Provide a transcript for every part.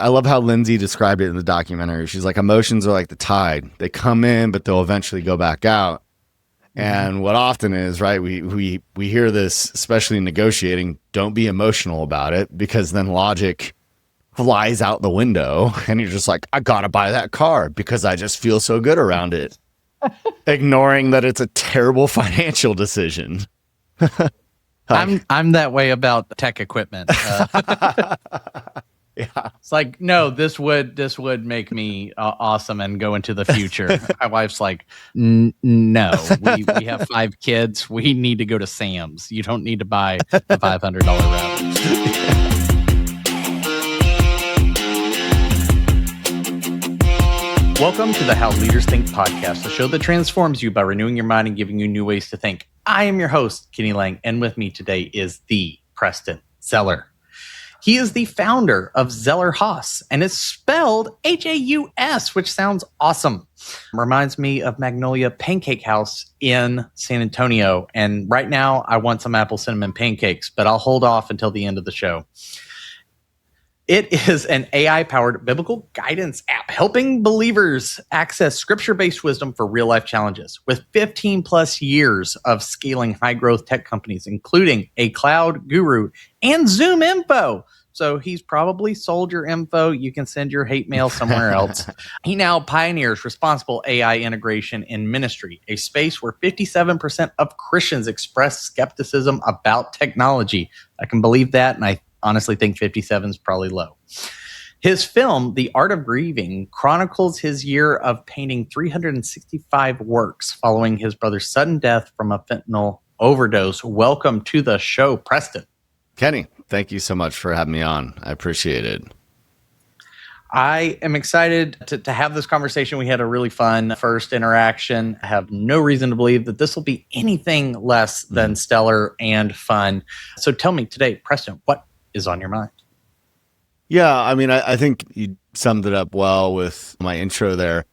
I love how Lindsay described it in the documentary. She's like, emotions are like the tide. They come in, but they'll eventually go back out. And what often is, right, we hear this, especially in negotiating, don't be emotional about it, because then logic flies out the window and you're just like, I gotta buy that car because I just feel so good around it. Ignoring that it's a terrible financial decision. I'm that way about tech equipment. Yeah. It's like, no, this would make me awesome and go into the future. My wife's like, no, we have 5 kids. We need to go to Sam's. You don't need to buy the $500 router. Welcome to the How Leaders Think podcast, the show that transforms you by renewing your mind and giving you new ways to think. I am your host, Kenny Lange, and with me today is the Preston Zeller. He is the founder of Zeller Haus, and it's spelled H-A-U-S, which sounds awesome. Reminds me of Magnolia Pancake House in San Antonio. And right now, I want some apple cinnamon pancakes, but I'll hold off until the end of the show. It is an AI-powered biblical guidance app helping believers access scripture-based wisdom for real-life challenges. With 15 plus years of scaling high-growth tech companies, including a cloud guru and Zoom Info. So he's probably sold your info. You can send your hate mail somewhere else. He now pioneers responsible AI integration in ministry, a space where 57% of Christians express skepticism about technology. I can believe that, and I honestly think 57 is probably low. His film, The Art of Grieving, chronicles his year of painting 365 works following his brother's sudden death from a fentanyl overdose. Welcome to the show, Preston. Kenny, thank you so much for having me on. I appreciate it. I am excited to have this conversation. We had a really fun first interaction. I have no reason to believe that this will be anything less than stellar and fun. So tell me today, Preston, what is on your mind? Yeah, I mean, I think you summed it up well with my intro there.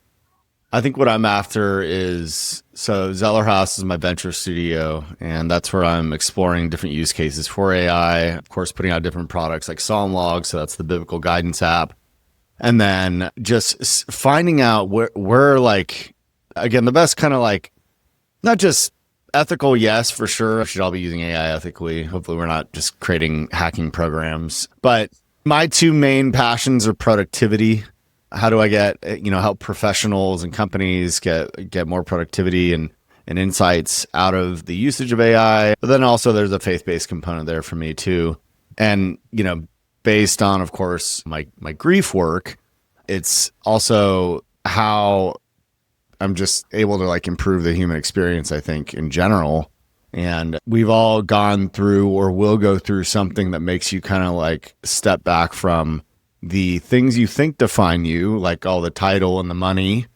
I think what I'm after is, so Zeller Haus is my venture studio, and that's where I'm exploring different use cases for AI, of course, putting out different products like Psalmlog, so that's the biblical guidance app. And then just finding out where like, again, the best kind of like, not just ethical, yes, for sure. We should all be using AI ethically. Hopefully we're not just creating hacking programs. But my two main passions are productivity. How do I get, help professionals and companies get more productivity and insights out of the usage of AI? But then also there's a faith-based component there for me too. And, based on, of course, my grief work, it's also how I'm just able to like improve the human experience, I think, in general. And we've all gone through or will go through something that makes you kind of like step back from the things you think define you, like all the title and the money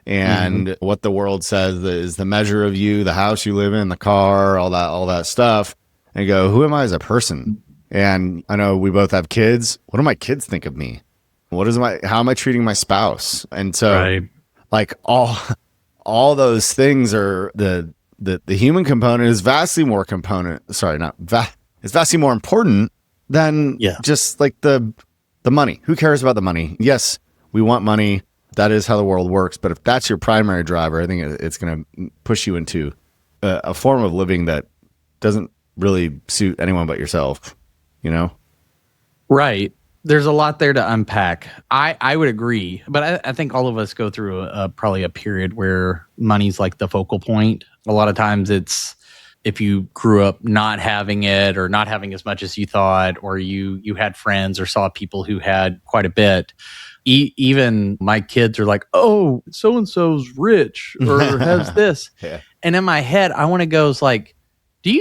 and what the world says is the measure of you, the house you live in, the car, all that stuff, and go, who am I as a person? And I know we both have kids. What do my kids think of me? How am I treating my spouse? And so right. Like all those things are the human component is vastly more it's vastly more important than just like the money. Who cares about the money? Yes, we want money. That is how the world works. But if that's your primary driver, I think it's going to push you into a form of living that doesn't really suit anyone but yourself, Right. There's a lot there to unpack. I would agree, but I think all of us go through probably a period where money's like the focal point. A lot of times it's if you grew up not having it or not having as much as you thought, or you had friends or saw people who had quite a bit. Even my kids are like, oh, so-and-so's rich or has this. Yeah. And in my head, I want to go is like, do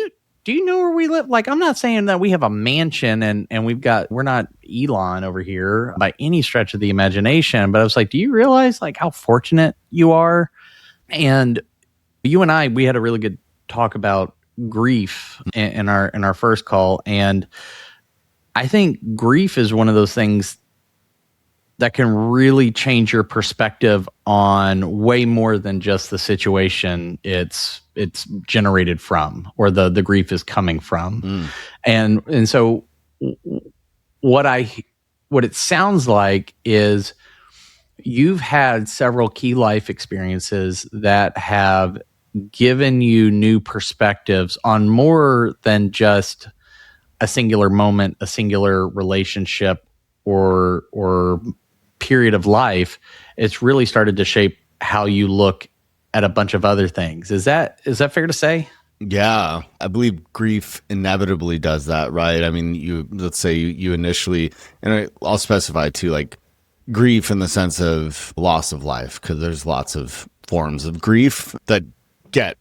you know where we live? Like, I'm not saying that we have a mansion and we're not Elon over here by any stretch of the imagination, but I was like, do you realize like how fortunate you are? And you and I, we had a really good talk about grief in our first call. And I think grief is one of those things that can really change your perspective on way more than just the situation it's generated from, or the grief is coming from. And so what I what it sounds like is you've had several key life experiences that have given you new perspectives on more than just a singular moment, a singular relationship, or period of life. It's really started to shape how you look at a bunch of other things. Is that fair to say? Yeah, I believe grief inevitably does that, right? I mean, let's say you initially, and I'll specify too, like grief in the sense of loss of life, because there's lots of forms of grief that get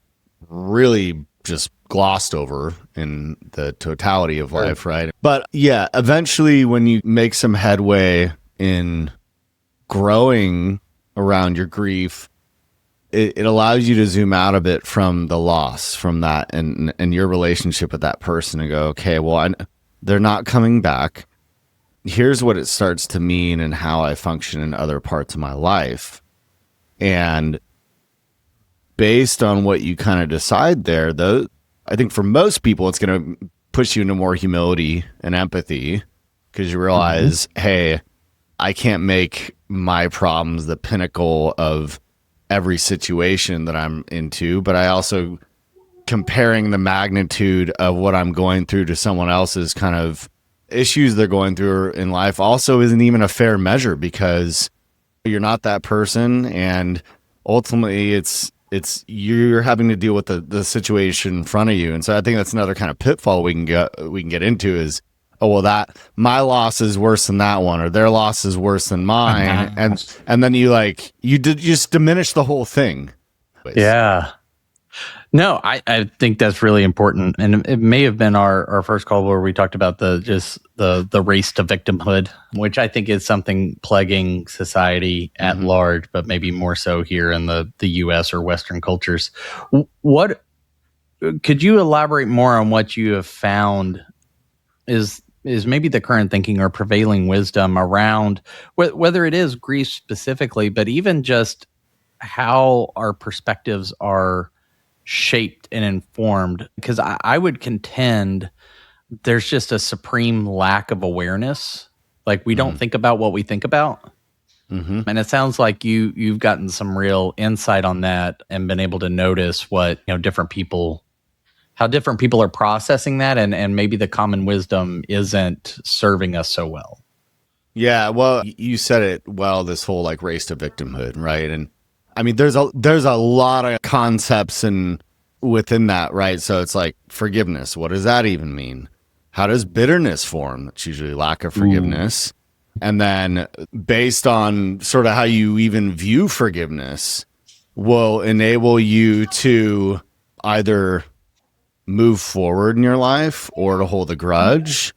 really just glossed over in the totality of life, right? But yeah, eventually when you make some headway in growing around your grief, it allows you to zoom out a bit from the loss, from that and your relationship with that person, and go, okay, well, they're not coming back. Here's what it starts to mean and how I function in other parts of my life. And based on what you kind of decide there, though, I think for most people, it's going to push you into more humility and empathy, because you realize, hey, I can't make my problems the pinnacle of every situation that I'm into, but I also, comparing the magnitude of what I'm going through to someone else's kind of issues they're going through in life also isn't even a fair measure, because you're not that person, and ultimately it's you're having to deal with the situation in front of you. And so I think that's another kind of pitfall we can get into is, oh, well, that my loss is worse than that one, or their loss is worse than mine. And then you just diminish the whole thing. Yeah. No, I think that's really important. And it may have been our first call where we talked about the race to victimhood, which I think is something plaguing society at large, but maybe more so here in the US or Western cultures. What could you elaborate more on what you have found is maybe the current thinking or prevailing wisdom around whether it is grief specifically, but even just how our perspectives are shaped and informed? Because I would contend there's just a supreme lack of awareness. Like we don't think about what we think about. And it sounds like you've gotten some real insight on that and been able to notice what, how different people are processing that, and maybe the common wisdom isn't serving us so well. Yeah, well, you said it well, this whole like race to victimhood, right? And I mean, there's a lot of concepts and within that, right? So it's like forgiveness. What does that even mean? How does bitterness form? That's usually lack of forgiveness. And then based on sort of how you even view forgiveness will enable you to either move forward in your life, or to hold a grudge,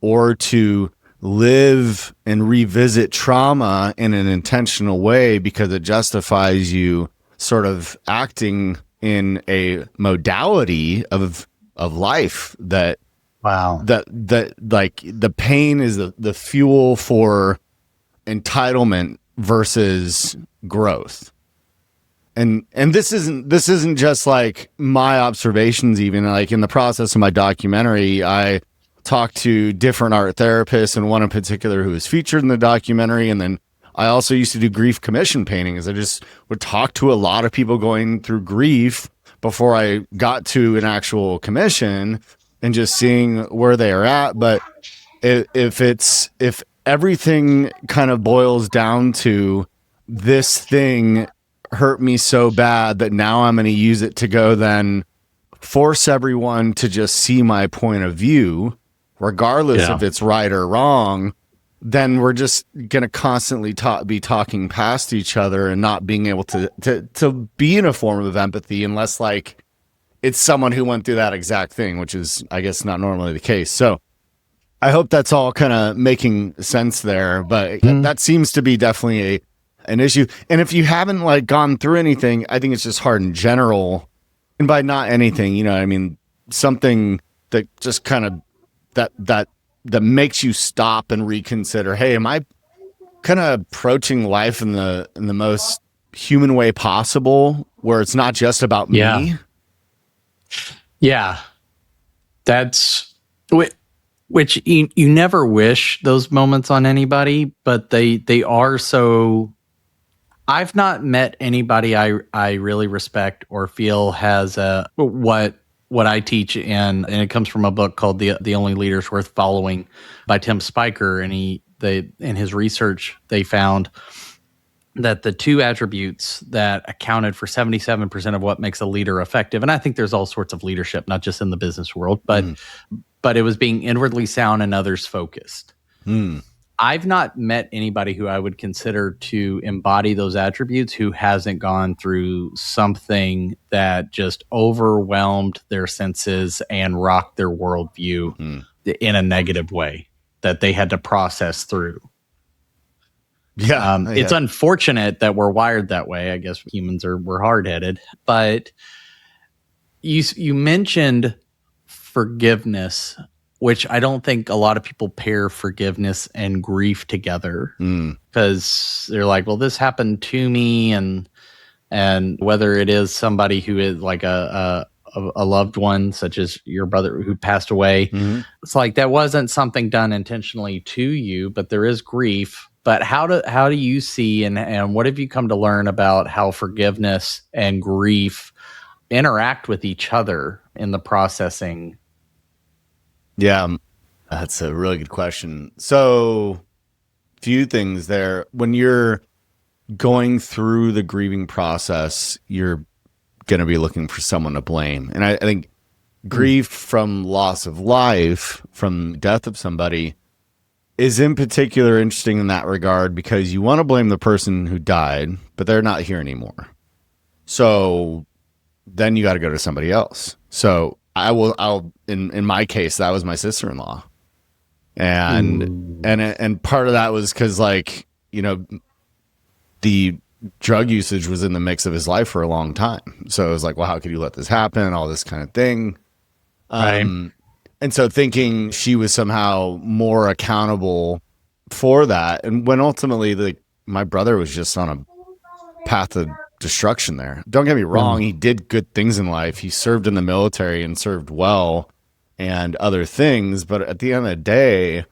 or to live and revisit trauma in an intentional way, because it justifies you sort of acting in a modality of life that like the pain is the fuel for entitlement versus growth. And this isn't just like my observations. Even like in the process of my documentary, I talked to different art therapists, and one in particular who was featured in the documentary. And then I also used to do grief commission paintings. I just would talk to a lot of people going through grief before I got to an actual commission, and just seeing where they are at. But if everything kind of boils down to this thing hurt me so bad that now I'm going to use it to go then force everyone to just see my point of view, regardless if it's right or wrong, then we're just going to constantly be talking past each other and not being able to be in a form of empathy, unless like it's someone who went through that exact thing, which is, I guess, not normally the case. So I hope that's all kind of making sense there, but that seems to be definitely an issue. And if you haven't like gone through anything, I think it's just hard in general. And by not anything, you know, I mean, something that just kind of that makes you stop and reconsider, hey, am I kind of approaching life in the most human way possible, where it's not just about me? Yeah. That's Which you never wish those moments on anybody, but they are so. I've not met anybody I really respect or feel has what I teach and it comes from a book called The Only Leaders Worth Following by Tim Spiker, and in his research they found that the two attributes that accounted for 77% of what makes a leader effective, and I think there's all sorts of leadership, not just in the business world, but it was being inwardly sound and others focused. I've not met anybody who I would consider to embody those attributes who hasn't gone through something that just overwhelmed their senses and rocked their worldview in a negative way that they had to process through. Yeah, It's unfortunate that we're wired that way. I guess humans we're hard-headed, but you mentioned forgiveness, which I don't think a lot of people pair forgiveness and grief together because they're like, well, this happened to me. And whether it is somebody who is like a loved one, such as your brother who passed away, it's like that wasn't something done intentionally to you, but there is grief. But how do you see and what have you come to learn about how forgiveness and grief interact with each other in the processing? Yeah, that's a really good question. So, few things there. When you're going through the grieving process, you're going to be looking for someone to blame. And I think grief from loss of life, from death of somebody, is in particular interesting in that regard because you want to blame the person who died, but they're not here anymore. So then you got to go to somebody else. So I'll in my case, that was my sister-in-law. And part of that was because, like, you know, the drug usage was in the mix of his life for a long time. So it was like, well, how could you let this happen? All this kind of thing. Right. And so thinking she was somehow more accountable for that. And when ultimately my brother was just on a path of destruction there. Don't get me wrong. He did good things in life. He served in the military and served well and other things. But at the end of the day,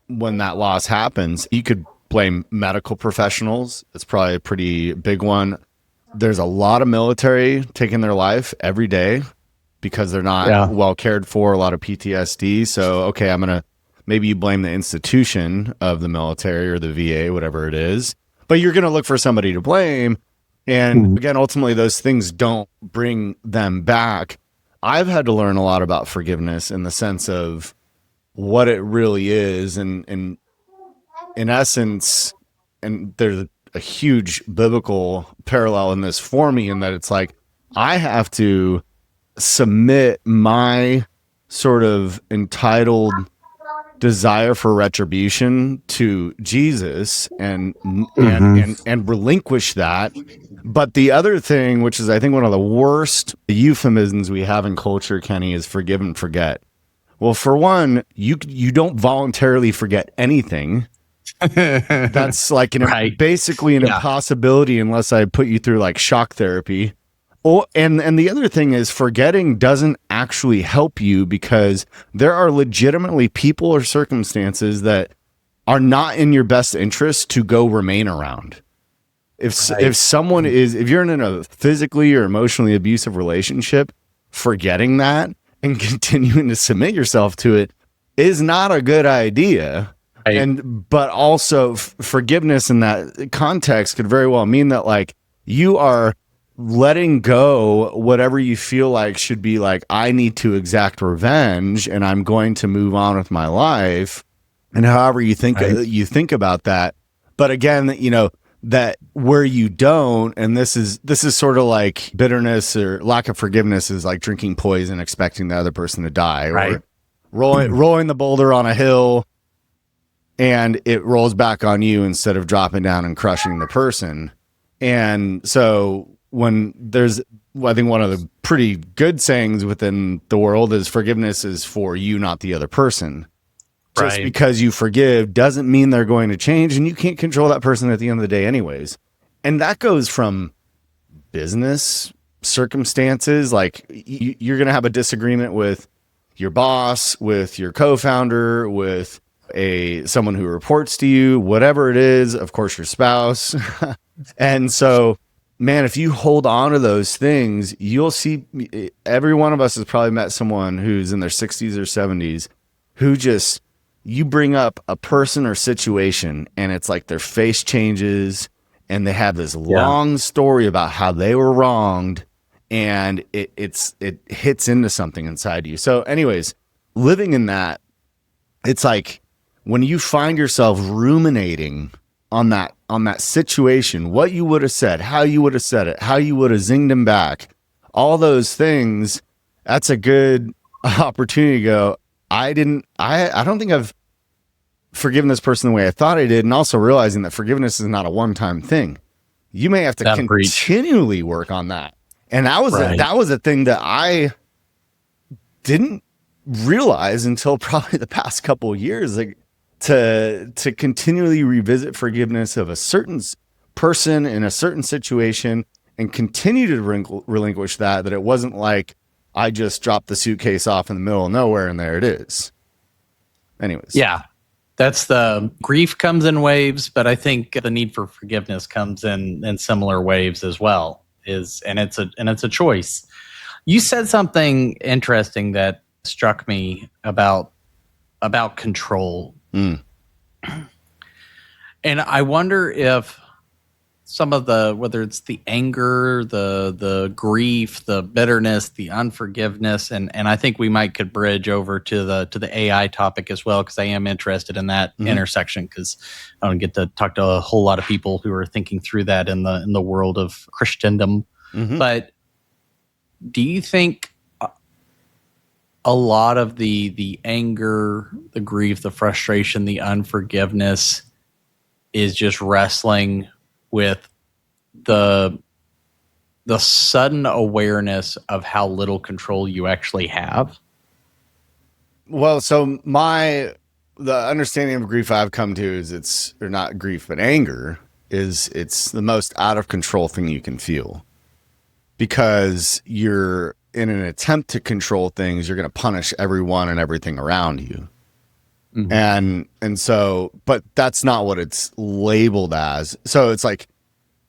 when that loss happens, you could blame medical professionals. It's probably a pretty big one. There's a lot of military taking their life every day because they're not well cared for, a lot of PTSD. So, okay, maybe you blame the institution of the military or the VA, whatever it is, but you're going to look for somebody to blame. And again, ultimately, those things don't bring them back. I've had to learn a lot about forgiveness in the sense of what it really is. And in essence, and there's a huge biblical parallel in this for me, in that it's like, I have to submit my sort of entitled desire for retribution to Jesus and relinquish that. But the other thing, which is I think one of the worst euphemisms we have in culture, Kenny, is forgive and forget. Well, for one, you don't voluntarily forget anything. That's like basically an impossibility unless I put you through like shock therapy. Oh, and the other thing is forgetting doesn't actually help you because there are legitimately people or circumstances that are not in your best interest to go remain around. If someone if you're in a physically or emotionally abusive relationship, forgetting that and continuing to submit yourself to it is not a good idea. Right. But also forgiveness in that context could very well mean that like you are letting go whatever you feel like should be like, I need to exact revenge and I'm going to move on with my life. And however you think about that. But again, you know, that where you don't, and this is sort of like bitterness or lack of forgiveness is like drinking poison, expecting the other person to die, or rolling the boulder on a hill and it rolls back on you instead of dropping down and crushing the person. And so when there's, I think one of the pretty good sayings within the world is forgiveness is for you, not the other person. Just because you forgive doesn't mean they're going to change, and you can't control that person at the end of the day anyways. And that goes from business circumstances. Like you're going to have a disagreement with your boss, with your co-founder, with someone who reports to you, whatever it is, of course, your spouse. And so, man, if you hold on to those things, you'll see every one of us has probably met someone who's in their 60s or 70s who just, you bring up a person or situation and it's like their face changes and they have this long story about how they were wronged, and it hits into something inside you. So anyways, living in that, it's like when you find yourself ruminating on that situation, what you would have said, how you would have said it, how you would have zinged him back, all those things, that's a good opportunity to go, I don't think I've forgiven this person the way I thought I did. And also realizing that forgiveness is not a one-time thing. You may have to continually work on that. And that was a thing that I didn't realize until probably the past couple of years, like to continually revisit forgiveness of a certain person in a certain situation and continue to relinquish that it wasn't like I just dropped the suitcase off in the middle of nowhere and there it is. Anyways. Yeah. That's the grief comes in waves, but I think the need for forgiveness comes in similar waves as well. It's a choice. You said something interesting that struck me about control. And I wonder if some of whether it's the anger, the grief, the bitterness, the unforgiveness, and I think we could bridge over to the AI topic as well, because I am interested in that intersection, because I don't get to talk to a whole lot of people who are thinking through that in the world of Christendom. But do you think a lot of the anger, the grief, the frustration, the unforgiveness is just wrestling with the sudden awareness of how little control you actually have? Well, so the understanding of grief I've come to is or not grief, but anger it's the most out of control thing you can feel, because you're in an attempt to control things. You're going to punish everyone and everything around you. And so, but that's not what it's labeled as. So it's like,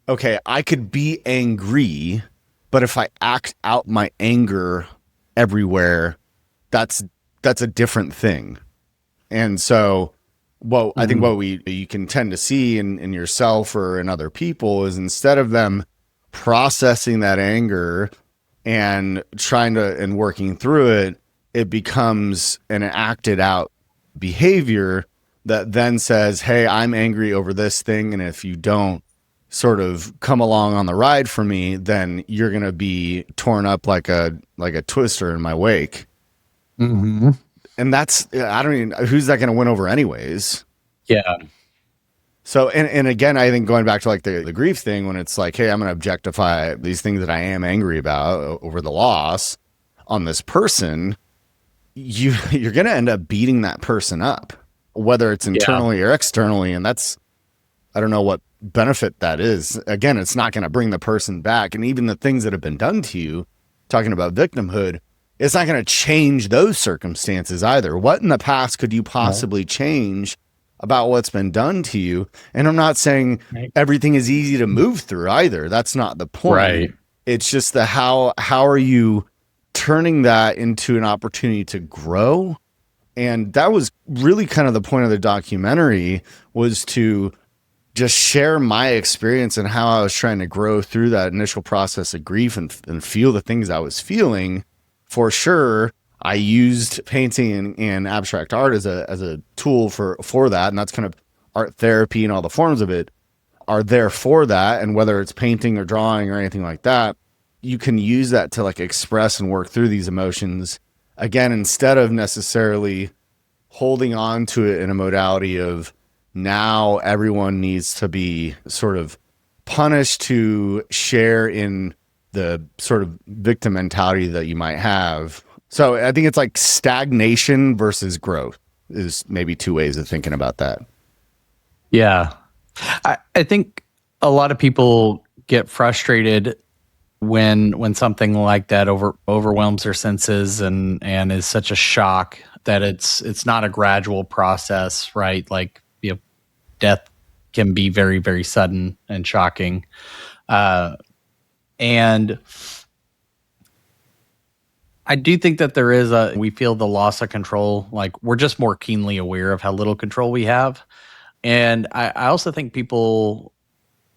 okay, I could be angry, but if I act out my anger everywhere, that's a different thing. And so, I think what you can tend to see in yourself or in other people is, instead of them processing that anger and and working through it, it becomes an acted out behavior that then says, hey, I'm angry over this thing, and if you don't sort of come along on the ride for me, then you're going to be torn up like a twister in my wake. And that's, I don't even, who's that going to win over anyways? Yeah. So, and again, I think going back to like the grief thing, when it's like, hey, I'm going to objectify these things that I am angry about over the loss on this person, you're going to end up beating that person up, whether it's internally or externally. And that's, I don't know what benefit that is. Again, it's not going to bring the person back. And even the things that have been done to you, talking about victimhood, it's not going to change those circumstances either. What in the past could you possibly change about what's been done to you? And I'm not saying everything is easy to move through either. That's not the point. Right. It's just the how are you turning that into an opportunity to grow? And that was really kind of the point of the documentary, was to just share my experience and how I was trying to grow through that initial process of grief and feel the things I was feeling. For sure, I used painting and abstract art as a tool for that. And that's kind of art therapy, and all the forms of it are there for that. And whether it's painting or drawing or anything like that, you can use that to like express and work through these emotions. Again, instead of necessarily holding on to it in a modality of, now everyone needs to be sort of punished to share in the sort of victim mentality that you might have. So I think it's like stagnation versus growth is maybe two ways of thinking about that. Yeah. I think a lot of people get frustrated when something like that overwhelms their senses and is such a shock that it's not a gradual process, right? Like, death can be very, very sudden and shocking. And I do think that we feel the loss of control. Like, we're just more keenly aware of how little control we have. And I also think people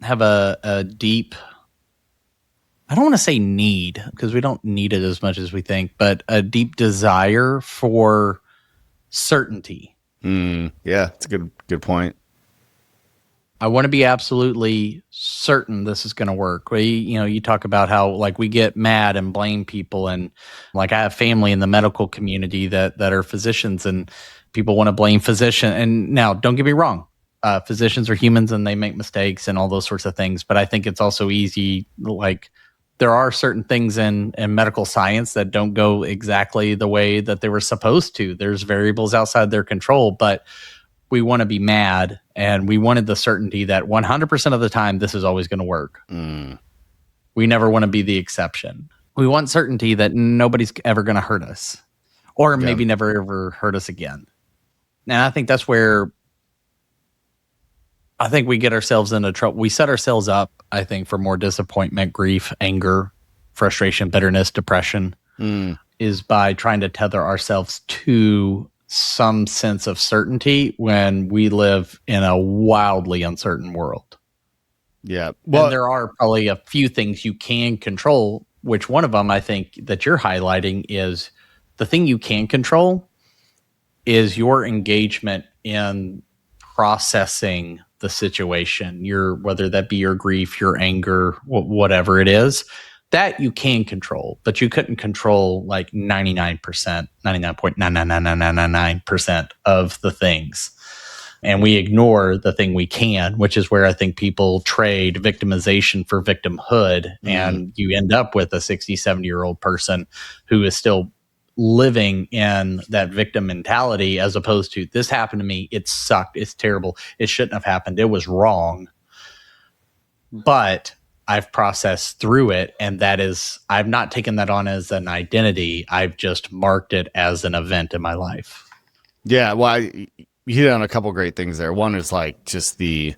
have a deep, I don't want to say need, because we don't need it as much as we think, but a deep desire for certainty. Yeah, that's a good point. I want to be absolutely certain this is going to work. You talk about how, like, we get mad and blame people, and like, I have family in the medical community that are physicians, and people want to blame physician. And now, don't get me wrong, physicians are humans and they make mistakes and all those sorts of things. But I think it's also easy, like, there are certain things in medical science that don't go exactly the way that they were supposed to. There's variables outside their control, but we want to be mad, and we wanted the certainty that 100% of the time this is always going to work. We never want to be the exception. We want certainty that nobody's ever going to hurt us, or maybe never ever hurt us again. And I think that's where I think we get ourselves into trouble. We set ourselves up, I think, for more disappointment, grief, anger, frustration, bitterness, depression, is by trying to tether ourselves to some sense of certainty when we live in a wildly uncertain world. Yeah. Well, and there are probably a few things you can control, which one of them I think that you're highlighting is the thing you can control is your engagement in processing the situation, whether that be your grief, your anger, whatever it is. That you can control, but you couldn't control like 99.99999% of the things. And we ignore the thing we can, which is where I think people trade victimization for victimhood. And you end up with a 60, 70-year-old person who is still living in that victim mentality, as opposed to, this happened to me, it sucked, it's terrible, it shouldn't have happened, it was wrong. But I've processed through it, and I've not taken that on as an identity. I've just marked it as an event in my life. Yeah, well, you hit on a couple great things there. One is like just in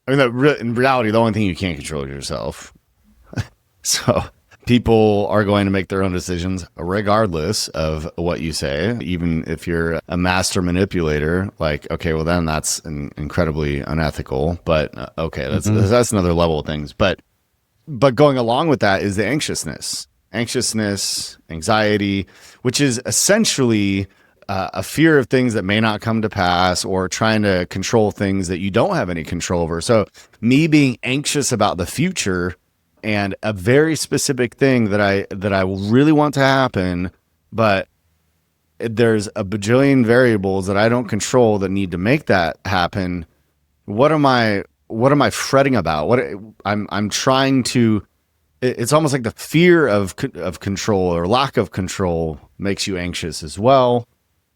reality, the only thing you can't control is yourself. So people are going to make their own decisions regardless of what you say. Even if you're a master manipulator, like, okay, well then that's incredibly unethical, but okay, that's another level of things. But going along with that is the anxiousness, anxiety, which is essentially a fear of things that may not come to pass, or trying to control things that you don't have any control over. So me being anxious about the future and a very specific thing that I really want to happen, but there's a bajillion variables that I don't control that need to make that happen. What am I fretting about? I'm trying to. It's almost like the fear of control or lack of control makes you anxious as well.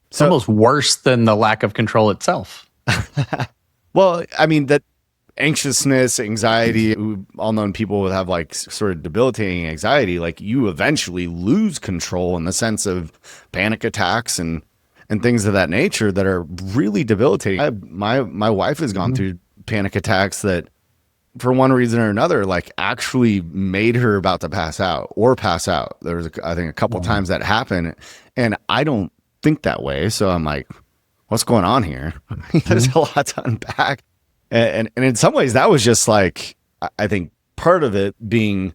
It's almost worse than the lack of control itself. Well, I mean, that anxiousness, anxiety, all known people would have like sort of debilitating anxiety. Like, you eventually lose control in the sense of panic attacks and things of that nature that are really debilitating. My wife has gone through panic attacks that, for one reason or another, like actually made her about to pass out. There was, I think, a couple times that happened, and I don't think that way. So I'm like, what's going on here? There's a lot to unpack. And in some ways that was just like, I think part of it being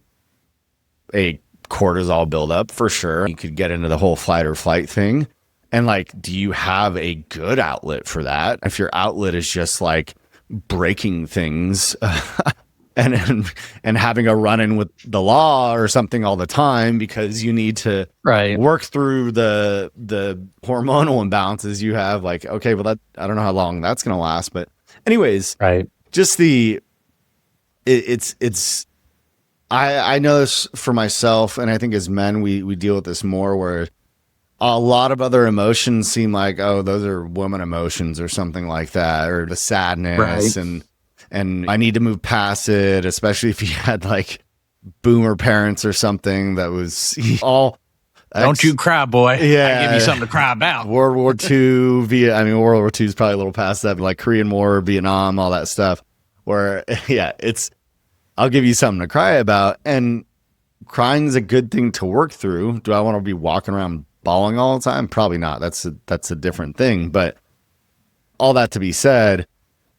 a cortisol buildup for sure. You could get into the whole fight or flight thing. And like, do you have a good outlet for that? If your outlet is just like breaking things and having a run-in with the law or something all the time because you need to work through the hormonal imbalances you have, like, okay, well, that, I don't know how long that's going to last, but anyways, just I know this for myself, and I think as men, we deal with this more, where a lot of other emotions seem like, oh, those are woman emotions or something like that, or the sadness, and I need to move past it, especially if you had like boomer parents or something that was all don't you cry, boy. Yeah. I give you something to cry about. World War II, World War II is probably a little past that, but like Korean War, Vietnam, all that stuff where, yeah, I'll give you something to cry about. And crying is a good thing to work through. Do I want to be walking around bawling all the time? Probably not. That's a different thing. But all that to be said,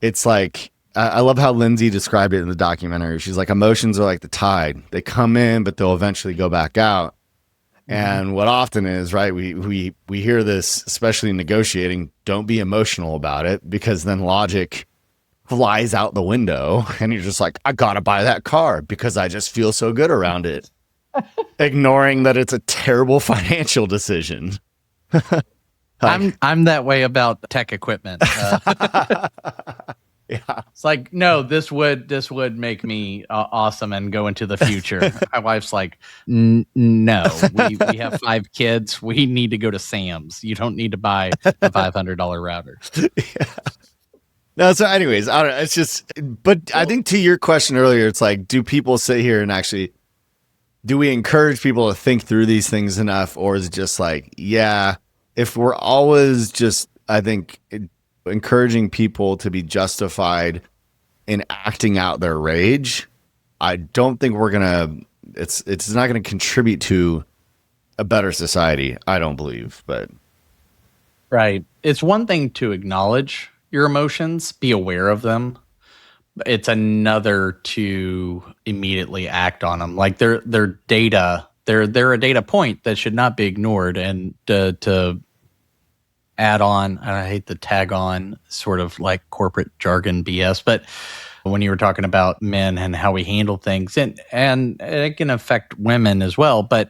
it's like, I love how Lindsay described it in the documentary. She's like, emotions are like the tide. They come in, but they'll eventually go back out. And what often is, right, we hear this, especially in negotiating, don't be emotional about it, because then logic flies out the window and you're just like, I gotta buy that car because I just feel so good around it. Ignoring that it's a terrible financial decision. I'm that way about tech equipment. Yeah. It's like, no, this would make me awesome and go into the future. My wife's like, no, we have 5 kids. We need to go to Sam's. You don't need to buy a $500 router. Yeah. No, so anyways, I don't know. It's just, but I think to your question earlier, it's like, do people sit here and actually, do we encourage people to think through these things enough? Or is it just like, yeah, if we're always just, I think, encouraging people to be justified in acting out their rage, I don't think we're gonna, it's not gonna contribute to a better society, I don't believe. But right, it's one thing to acknowledge your emotions, be aware of them. It's another to immediately act on them. Like they're data, they're a data point that should not be ignored. And to add on, and I hate the tag on sort of like corporate jargon BS, but when you were talking about men and how we handle things, and it can affect women as well, but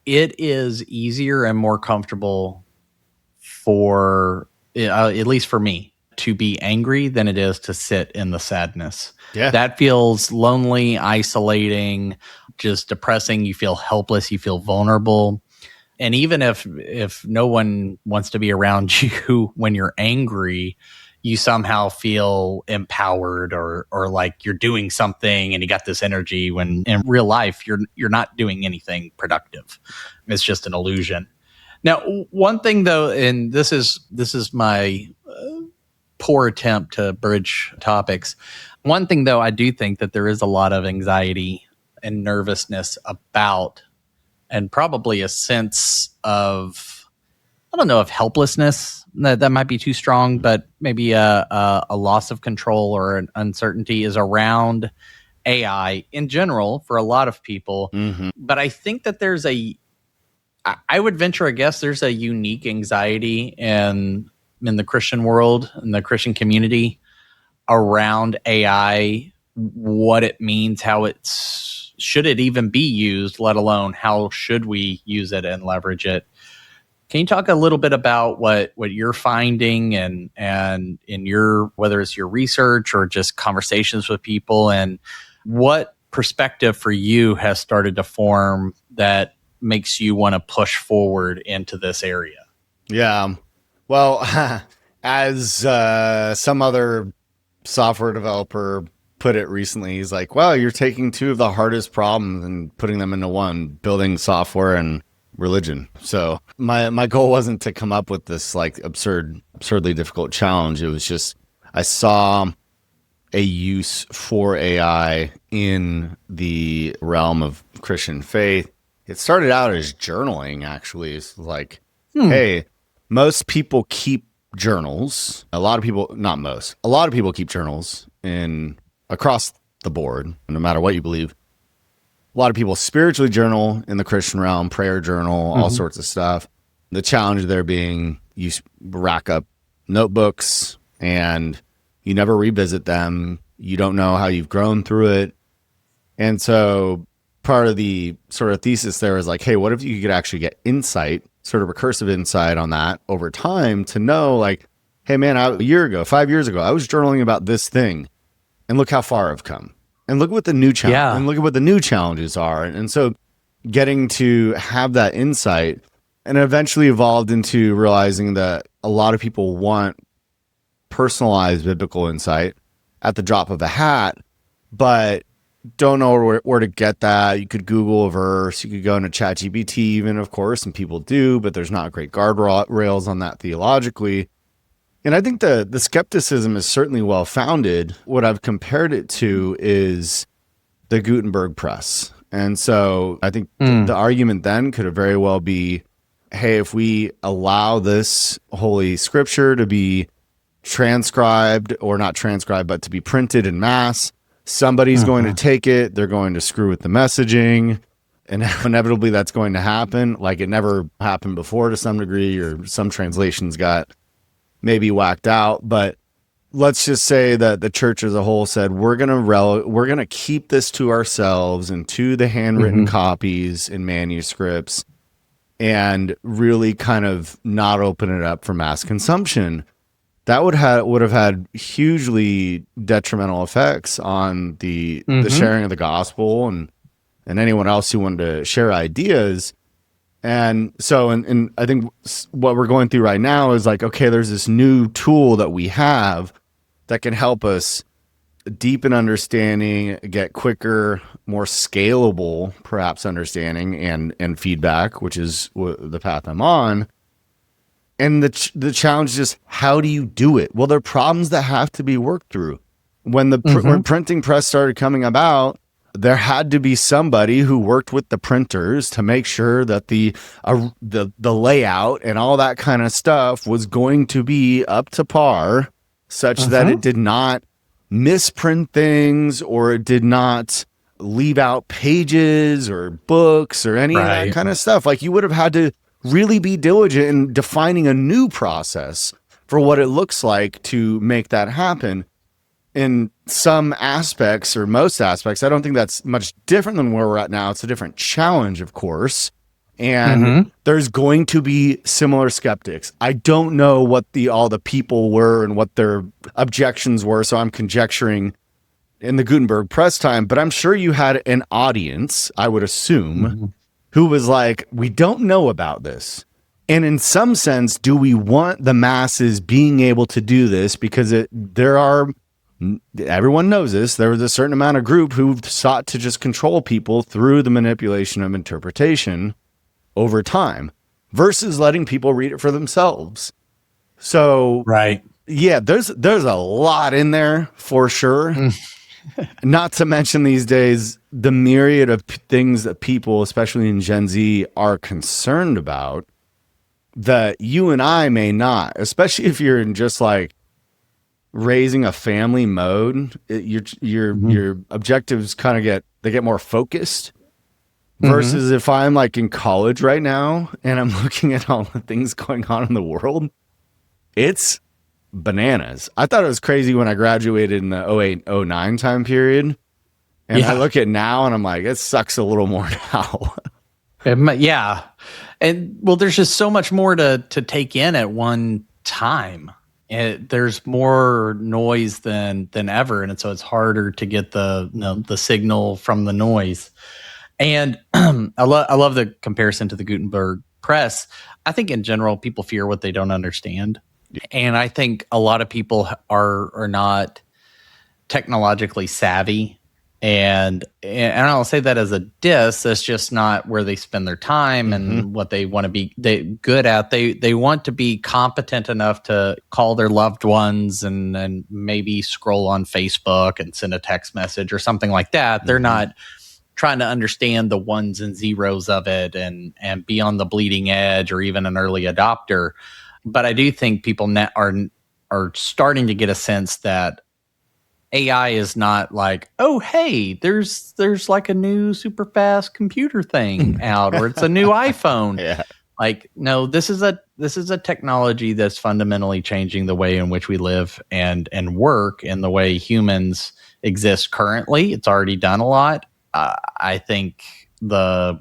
it is easier and more comfortable for, at least for me, to be angry than it is to sit in the sadness. Yeah. That feels lonely, isolating, just depressing. You feel helpless, you feel vulnerable. And even if no one wants to be around you when you're angry, you somehow feel empowered or like you're doing something and you got this energy, when in real life you're not doing anything productive. It's just an illusion. Now, one thing though, and this is my poor attempt to bridge topics. One thing though, I do think that there is a lot of anxiety and nervousness about, and probably a sense of, I don't know if helplessness, that might be too strong, but maybe a loss of control or an uncertainty is around AI in general for a lot of people. Mm-hmm. But I think that I would venture a guess there's a unique anxiety in the Christian world, in the Christian community, around AI, what it means, how should it even be used, let alone how should we use it and leverage it. Can you talk a little bit about what you're finding and in your, whether it's your research or just conversations with people, and what perspective for you has started to form that makes you want to push forward into this area? Yeah. Well, as some other software developer put it recently, he's like, well, you're taking 2 of the hardest problems and putting them into one, building software and religion. So my goal wasn't to come up with this like absurdly difficult challenge. It was just, I saw a use for AI in the realm of Christian faith. It started out as journaling, actually. It's like, hey, most people keep journals. A lot of people keep journals across the board, no matter what you believe. A lot of people spiritually journal in the Christian realm, prayer journal, all sorts of stuff. The challenge there being you rack up notebooks and you never revisit them. You don't know how you've grown through it. And so part of the sort of thesis there is like, hey, what if you could actually get insight, sort of recursive insight on that over time to know like, hey man, a year ago, 5 years ago, I was journaling about this thing and look how far I've come. And look what the new challenge and look at what the new challenges are. And so getting to have that insight, and it eventually evolved into realizing that a lot of people want personalized biblical insight at the drop of a hat, but don't know where to get that, you could Google a verse, you could go into ChatGPT even, of course, and people do, but there's not great guardrails on that theologically. And I think the skepticism is certainly well founded. What I've compared it to is the Gutenberg press. And so I think the argument then could very well be, hey, if we allow this holy scripture to be transcribed, or not transcribed, but to be printed in mass, somebody's going to take it, they're going to screw with the messaging, and inevitably that's going to happen. Like it never happened before to some degree, or some translations got maybe whacked out. But let's just say that the church as a whole said, we're gonna keep this to ourselves and to the handwritten copies and manuscripts, and really kind of not open it up for mass consumption. That would have had hugely detrimental effects on the sharing of the gospel and anyone else who wanted to share ideas. And so, and I think what we're going through right now is like, okay, there's this new tool that we have that can help us deepen understanding, get quicker, more scalable, perhaps understanding and feedback, which is the path I'm on. And the challenge is just, how do you do it? Well, there are problems that have to be worked through. When when printing press started coming about, there had to be somebody who worked with the printers to make sure that the layout and all that kind of stuff was going to be up to par, such that it did not misprint things, or it did not leave out pages or books or any of that kind of stuff. Like, you would have had to really be diligent in defining a new process for what it looks like to make that happen. In some aspects, or most aspects, I don't think that's much different than where we're at now. It's a different challenge, of course. And there's going to be similar skeptics. I don't know what all the people were and what their objections were, so I'm conjecturing in the Gutenberg press time, but I'm sure you had an audience, I would assume, who was like, we don't know about this. And in some sense, do we want the masses being able to do this? Because everyone knows this, there was a certain amount of group who sought to just control people through the manipulation of interpretation over time, versus letting people read it for themselves. So, yeah, there's a lot in there for sure. Not to mention these days, the myriad of things that people, especially in Gen Z, are concerned about that you and I may not, especially if you're in just like raising a family mode. Your objectives kind of get more focused, versus if I'm like in college right now and I'm looking at all the things going on in the world, it's bananas. I thought it was crazy when I graduated in the 08-09 time period, and I look at now and I'm like, it sucks a little more now. Yeah. And well, there's just so much more to take in at one time. There's more noise than ever, and so it's harder to get the signal from the noise. And I love the comparison to the Gutenberg press. I think in general, people fear what they don't understand. And I think a lot of people are not technologically savvy. And I'll say that as a diss. That's just not where they spend their time and what they want to be good at. They want to be competent enough to call their loved ones and maybe scroll on Facebook and send a text message or something like that. They're not trying to understand the ones and zeros of it and be on the bleeding edge or even an early adopter. But I do think people are starting to get a sense that AI is not like, oh, hey, there's like a new super fast computer thing out, or it's a new iPhone. Yeah. Like, no, this is a technology that's fundamentally changing the way in which we live and work, and the way humans exist currently. It's already done a lot. I think the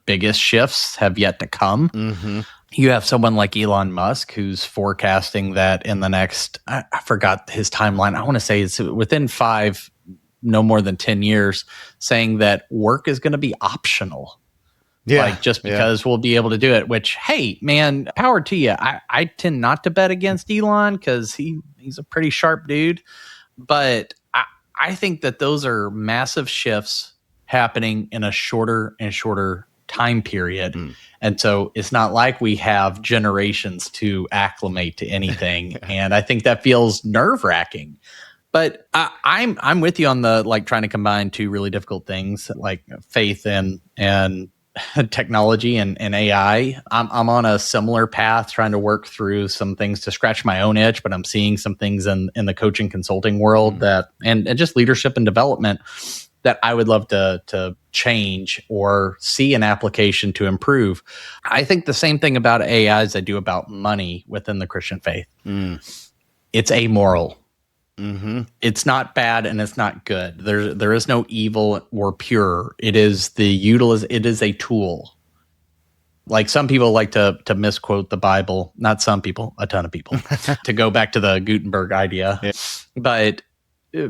biggest shifts have yet to come. You have someone like Elon Musk who's forecasting that in the next, I forgot his timeline. I want to say it's within no more than 10 years, saying that work is going to be optional. Yeah. Like, just because we'll be able to do it, which, hey, man, power to you. I tend not to bet against Elon because he's a pretty sharp dude. But I think that those are massive shifts happening in a shorter and shorter time period. And so it's not like we have generations to acclimate to anything. And I think that feels nerve-wracking. But I'm with you on the like trying to combine two really difficult things like faith and technology and AI. I'm on a similar path trying to work through some things to scratch my own itch, but I'm seeing some things in the coaching consulting world that and just leadership and development that I would love to change or see an application to improve. I think the same thing about AI as I do about money within the Christian faith. It's amoral. It's not bad and it's not good. There is no evil or pure. It is it is a tool. Like some people like to misquote the Bible. Not some people, a ton of people. To go back to the Gutenberg idea. Yeah. But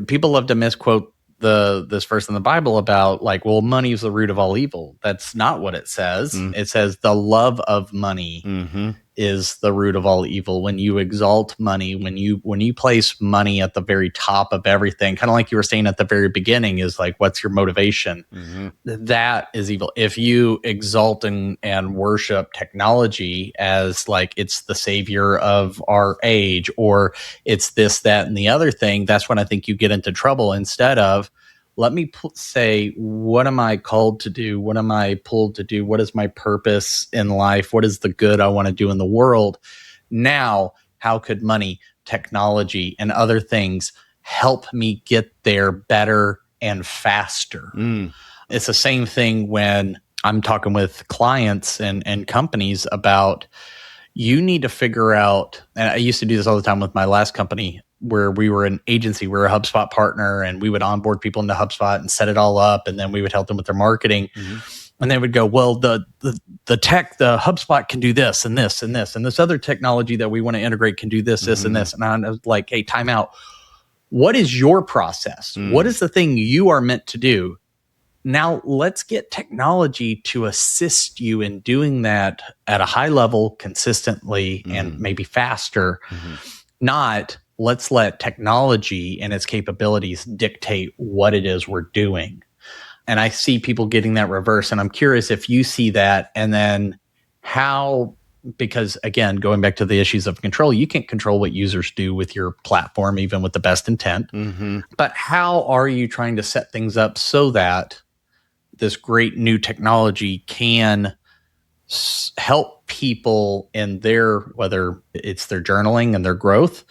people love to misquote this verse in the Bible about like, well, money is the root of all evil. That's not what it says. It says the love of money is the root of all evil. When you exalt money, when you place money at the very top of everything, kind of like you were saying at the very beginning, is like, what's your motivation? That is evil. If you exalt and worship technology as like it's the savior of our age, or it's this, that, and the other thing, that's when I think you get into trouble. Instead of, let me say, what am I called to do? What am I pulled to do? What is my purpose in life? What is the good I want to do in the world? Now, how could money, technology, and other things help me get there better and faster? It's the same thing when I'm talking with clients and companies about, you need to figure out, and I used to do this all the time with my last company, where we were an agency, we were a HubSpot partner, and we would onboard people into HubSpot and set it all up, and then we would help them with their marketing. And they would go, well, the tech, the HubSpot can do this and this and this, and this other technology that we want to integrate can do this, this, and this. And I was like, hey, time out. What is your process? What is the thing you are meant to do? Now let's get technology to assist you in doing that at a high level, consistently, and maybe faster. Not, let's let technology and its capabilities dictate what it is we're doing. And I see people getting that reverse. And I'm curious if you see that, and then how, because again, going back to the issues of control, you can't control what users do with your platform, even with the best intent. But how are you trying to set things up so that this great new technology can help people in their, whether it's their journaling and their growth?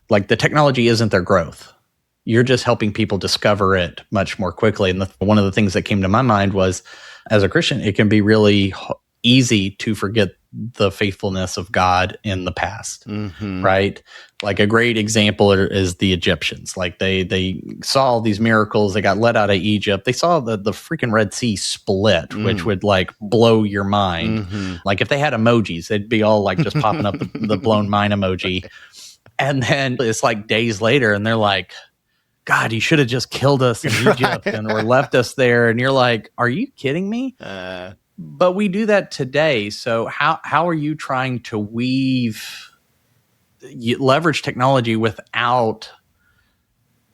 Like, the technology isn't their growth. You're just helping people discover it much more quickly. And one of the things that came to my mind was, as a Christian, it can be really easy to forget the faithfulness of God in the past, right? Like a great example is the Egyptians. Like they saw all these miracles. They got let out of Egypt. They saw the freaking Red Sea split, which would like blow your mind. Like if they had emojis, they'd be all like just popping up the blown mind emoji. And then it's like days later and they're like, God, you should have just killed us in Egypt or left us there. And you're like, are you kidding me? But we do that today. So how are you trying to leverage technology without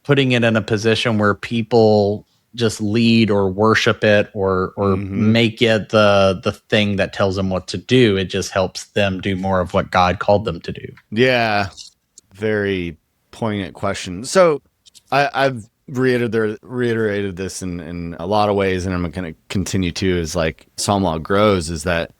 putting it in a position where people just lead or worship it or make it the thing that tells them what to do? It just helps them do more of what God called them to do. Yeah. Very poignant question. So I've reiterated this in a lot of ways, and I'm going to continue to, is like Psalmlog grows, is that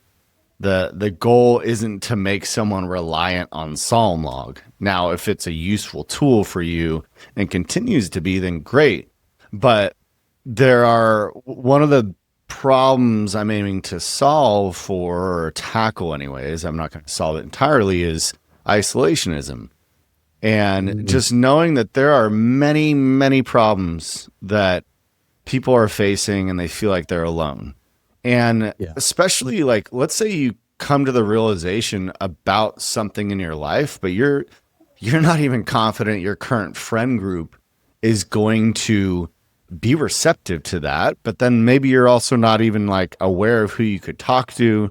the goal isn't to make someone reliant on Psalmlog. Now, if it's a useful tool for you and continues to be, then great. But one of the problems I'm aiming to solve for, or tackle anyways, I'm not going to solve it entirely, is isolationism. And just knowing that there are many, many problems that people are facing and they feel like they're alone. And especially like, let's say you come to the realization about something in your life, but you're not even confident your current friend group is going to be receptive to that. But then maybe you're also not even like aware of who you could talk to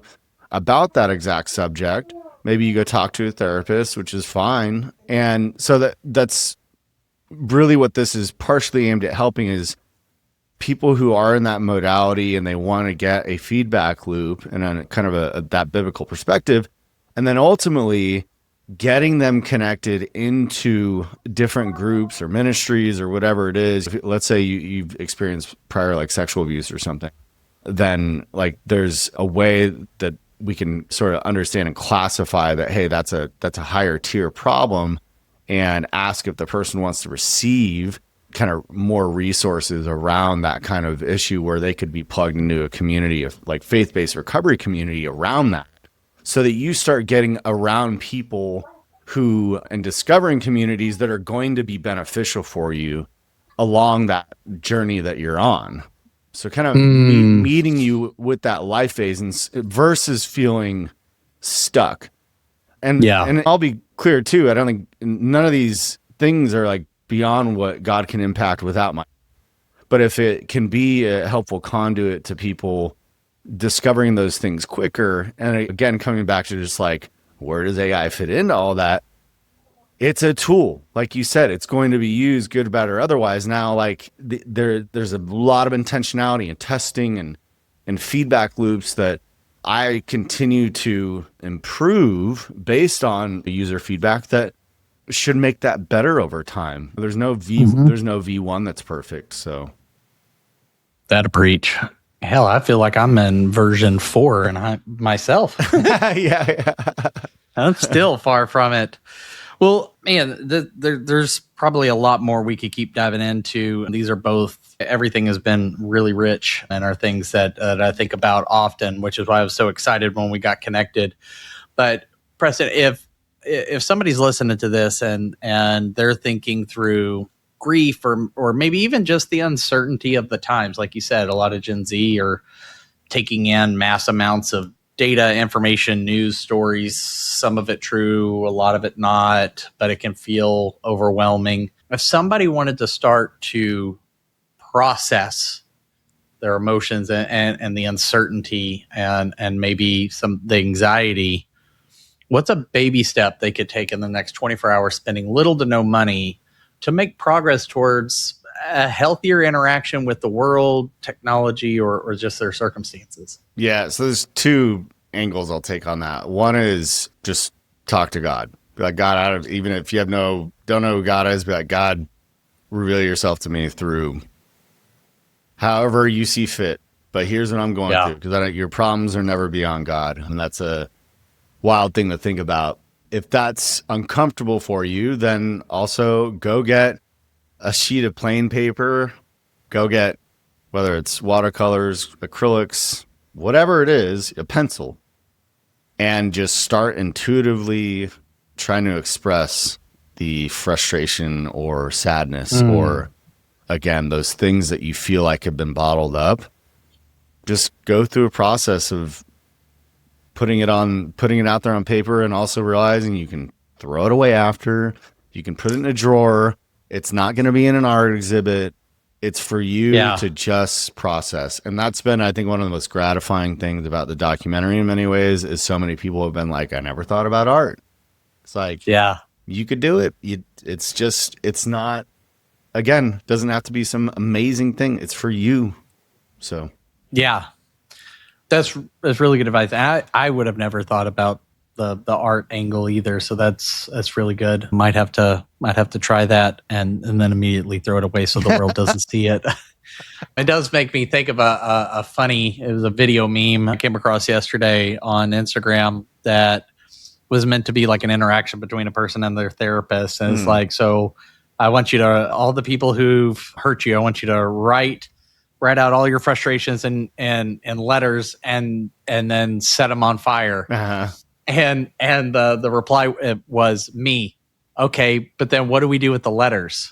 about that exact subject. Maybe you go talk to a therapist, which is fine. And so that's really what this is partially aimed at helping is people who are in that modality and they want to get a feedback loop and a kind of that biblical perspective, and then ultimately getting them connected into different groups or ministries or whatever it is. Let's say you've experienced prior like sexual abuse or something, then like there's a way that we can sort of understand and classify that, hey, that's a higher tier problem, and ask if the person wants to receive kind of more resources around that kind of issue where they could be plugged into a community of like faith-based recovery community around that, so that you start getting around people who and discovering communities that are going to be beneficial for you along that journey that you're on. So kind of meeting you with that life phase versus feeling stuck. And I'll be clear too, I don't think none of these things are like beyond what God can impact without my, but if it can be a helpful conduit to people discovering those things quicker, and again, coming back to just like, where does AI fit into all that? It's a tool. Like you said, it's going to be used good, bad, or otherwise. Now, like there's a lot of intentionality and testing and feedback loops that I continue to improve based on the user feedback that should make that better over time. There's no V1 that's perfect. So that'll preach. Hell, I feel like I'm in version 4 and myself. yeah. I'm still far from it. Well, man, there's probably a lot more we could keep diving into. These are both, everything has been really rich and are things that I think about often, which is why I was so excited when we got connected. But Preston, if somebody's listening to this and they're thinking through grief or maybe even just the uncertainty of the times, like you said, a lot of Gen Z are taking in mass amounts of data, information, news stories, some of it true, a lot of it not, but it can feel overwhelming. If somebody wanted to start to process their emotions and the uncertainty and maybe the anxiety, what's a baby step they could take in the next 24 hours, spending little to no money to make progress towards a healthier interaction with the world, technology, or just their circumstances? Yeah, so there's two angles I'll take on that. One is just talk to God. Be like, God, even if you don't know who God is, be like, God, reveal yourself to me through however you see fit. But here's what I'm going through, because your problems are never beyond God, and that's a wild thing to think about. If that's uncomfortable for you, then also go get a sheet of plain paper, go get, whether it's watercolors, acrylics, whatever it is, a pencil, and just start intuitively trying to express the frustration or sadness or, again, those things that you feel like have been bottled up. Just go through a process of putting it out there on paper, and also realizing you can throw it away after, you can put it in a drawer. It's not going to be in an art exhibit. It's for you to just process. And that's been, I think, one of the most gratifying things about the documentary in many ways, is so many people have been like, I never thought about art. It's like, you could do it. It's not, again, doesn't have to be some amazing thing. It's for you. So, yeah, that's really good advice. I would have never thought about the art angle either. So that's really good. Might have to try that and then immediately throw it away so the world doesn't see it. It does make me think of a funny, it was a video meme I came across yesterday on Instagram that was meant to be like an interaction between a person and their therapist. And it's like, so I want you to, all the people who've hurt you, I want you to write out all your frustrations and letters and then set them on fire. uh-huh. And the reply was me. Okay, but then what do we do with the letters?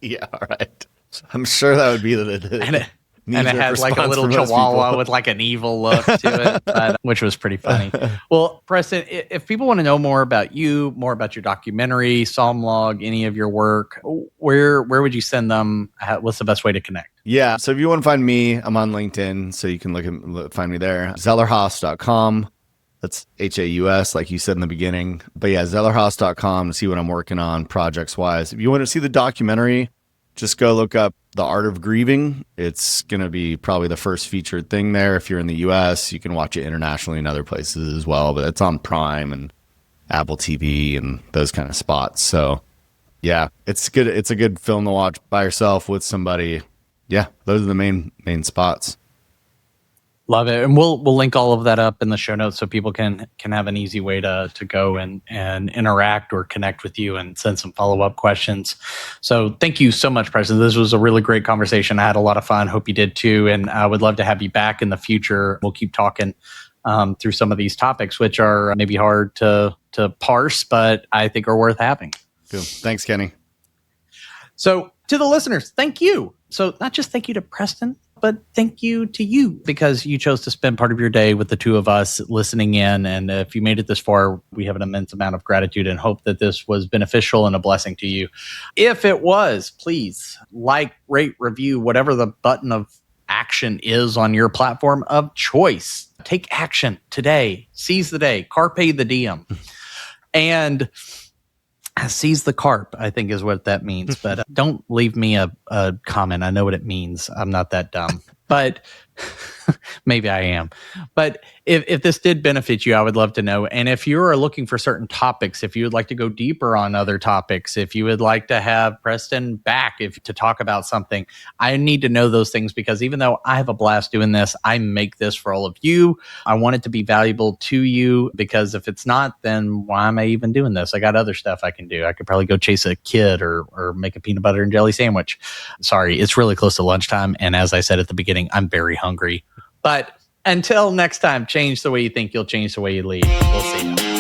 Yeah, all right. I'm sure that would be the and it had like a little chihuahua with like an evil look to it, which was pretty funny. Well, Preston, if people want to know more about you, more about your documentary, Psalmlog, any of your work, where would you send them? What's the best way to connect? Yeah, so if you want to find me, I'm on LinkedIn, so you can find me there. zellerhaus.com. That's Haus, like you said in the beginning. But yeah, zellerhaus.com to see what I'm working on projects wise. If you want to see the documentary, just go look up The Art of Grieving. It's going to be probably the first featured thing there. If you're in the US, you can watch it internationally in other places as well, but it's on Prime and Apple TV and those kind of spots. So yeah, it's good. It's a good film to watch by yourself with somebody. Yeah, those are the main spots. Love it. And we'll link all of that up in the show notes so people can have an easy way to go and interact or connect with you and send some follow-up questions. So thank you so much, Preston. This was a really great conversation. I had a lot of fun. Hope you did too. And I would love to have you back in the future. We'll keep talking through some of these topics, which are maybe hard to parse, but I think are worth having. Cool. Thanks, Kenny. So to the listeners, thank you. So not just thank you to Preston, but thank you to you because you chose to spend part of your day with the two of us listening in. And if you made it this far, we have an immense amount of gratitude and hope that this was beneficial and a blessing to you. If it was, please like, rate, review, whatever the button of action is on your platform of choice. Take action today. Seize the day. Carpe the diem. And seize the carp, I think is what that means. But don't leave me a comment. I know what it means. I'm not that dumb. But maybe I am. But if this did benefit you, I would love to know. And if you are looking for certain topics, if you would like to go deeper on other topics, if you would like to have Preston back to talk about something, I need to know those things because even though I have a blast doing this, I make this for all of you. I want it to be valuable to you because if it's not, then why am I even doing this? I got other stuff I can do. I could probably go chase a kid or make a peanut butter and jelly sandwich. Sorry, it's really close to lunchtime. And as I said at the beginning, I'm very hungry. But until next time, change the way you think, you'll change the way you lead. We'll see you.